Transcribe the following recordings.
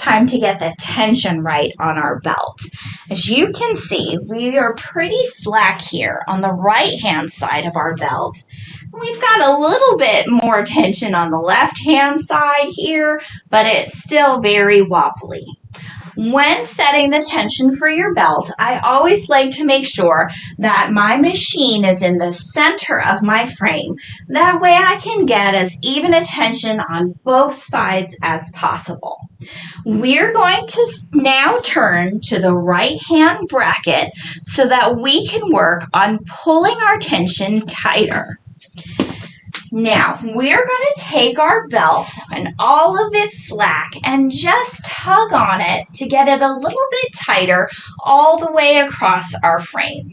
time to get the tension right on our belt. As you can see, we are pretty slack here on the right-hand side of our belt. We've got a little bit more tension on the left-hand side here, but it's still very wobbly. When setting the tension for your belt, I always like to make sure that my machine is in the center of my frame. That way I can get as even a tension on both sides as possible. We're going to now turn to the right hand bracket so that we can work on pulling our tension tighter. Now, we're going to take our belt and all of its slack and just tug on it to get it a little bit tighter all the way across our frame.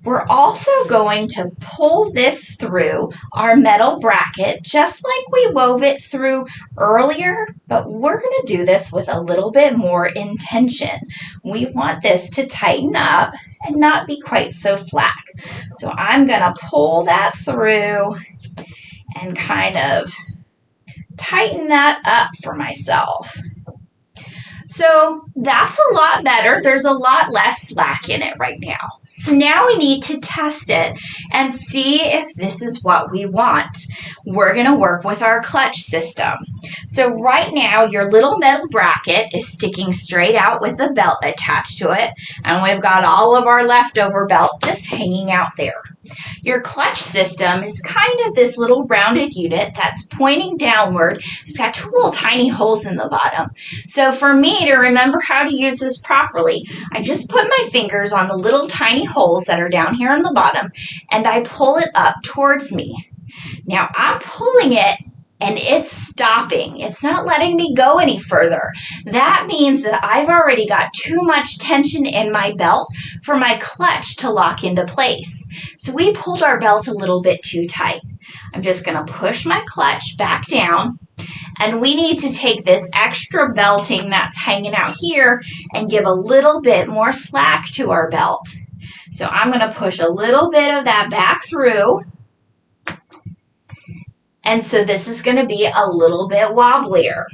We're also going to pull this through our metal bracket just like we wove it through earlier, but we're going to do this with a little bit more intention. We want this to tighten up and not be quite so slack. So I'm going to pull that through and kind of tighten that up for myself. So that's a lot better. There's a lot less slack in it right now. So now we need to test it and see if this is what we want. We're going to work with our clutch system. So right now your little metal bracket is sticking straight out with the belt attached to it, and we've got all of our leftover belt just hanging out there. Your clutch system is kind of this little rounded unit that's pointing downward. It's got two little tiny holes in the bottom. So for me to remember how to use this properly, I just put my fingers on the little tiny holes that are down here on the bottom, and I pull it up towards me. Now I'm pulling it and it's stopping. It's not letting me go any further. That means that I've already got too much tension in my belt for my clutch to lock into place. So we pulled our belt a little bit too tight. I'm just going to push my clutch back down, and we need to take this extra belting that's hanging out here and give a little bit more slack to our belt. So I'm going to push a little bit of that back through. And so this is going to be a little bit wobblier.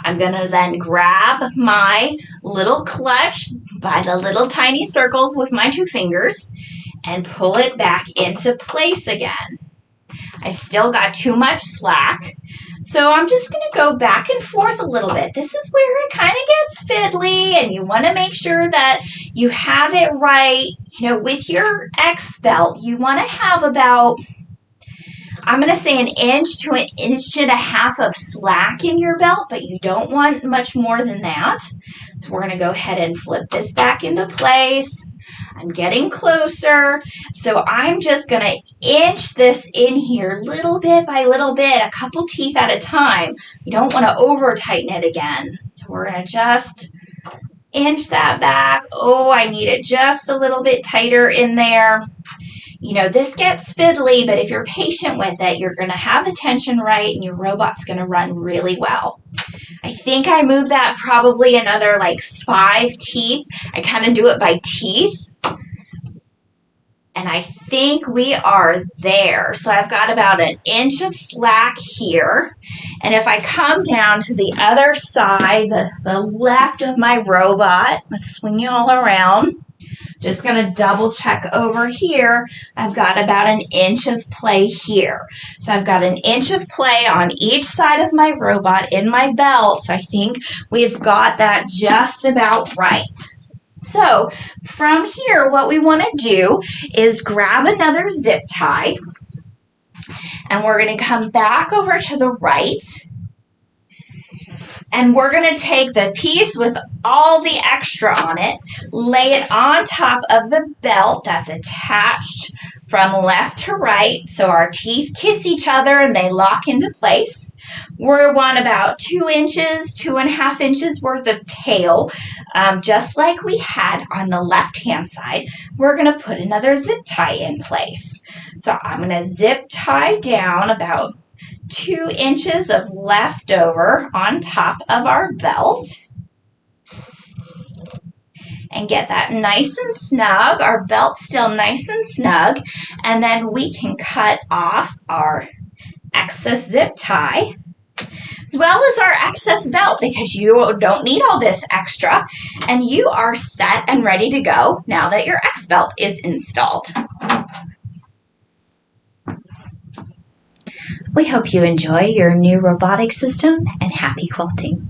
I'm going to then grab my little clutch by the little tiny circles with my two fingers and pull it back into place again. I've still got too much slack, so I'm just going to go back and forth a little bit. This is where it kind of gets fiddly, and you want to make sure that you have it right. You know, with your X belt, you want to have about, I'm going to say, 1 inch to 1.5 inches of slack in your belt, but you don't want much more than that. So we're going to go ahead and flip this back into place. I'm getting closer. So I'm just going to inch this in here little bit by little bit, a couple teeth at a time. You don't want to over tighten it again. So we're going to just inch that back. Oh, I need it just a little bit tighter in there. You know, this gets fiddly, but if you're patient with it, you're going to have the tension right and your robot's going to run really well. I think I moved that probably another like 5 teeth. I kind of do it by teeth. And I think we are there. So I've got about 1 inch of slack here. And if I come down to the other side, the left of my robot, let's swing you all around. Just going to double check over here. I've got about 1 inch of play here. So I've got 1 inch of play on each side of my robot in my belt. So I think we've got that just about right. So from here, what we want to do is grab another zip tie, and we're going to come back over to the right. And we're going to take the piece with all the extra on it, lay it on top of the belt that's attached from left to right, so our teeth kiss each other and they lock into place. We want about 2 inches, 2.5 inches worth of tail, just like we had on the left-hand side. We're going to put another zip tie in place. So I'm going to zip tie down about 2 inches of leftover on top of our belt and get that nice and snug. Our belt's still nice and snug, and then we can cut off our excess zip tie. as well as our excess belt, because you don't need all this extra, and you are set and ready to go now that your X belt is installed. We hope you enjoy your new robotic system, and happy quilting.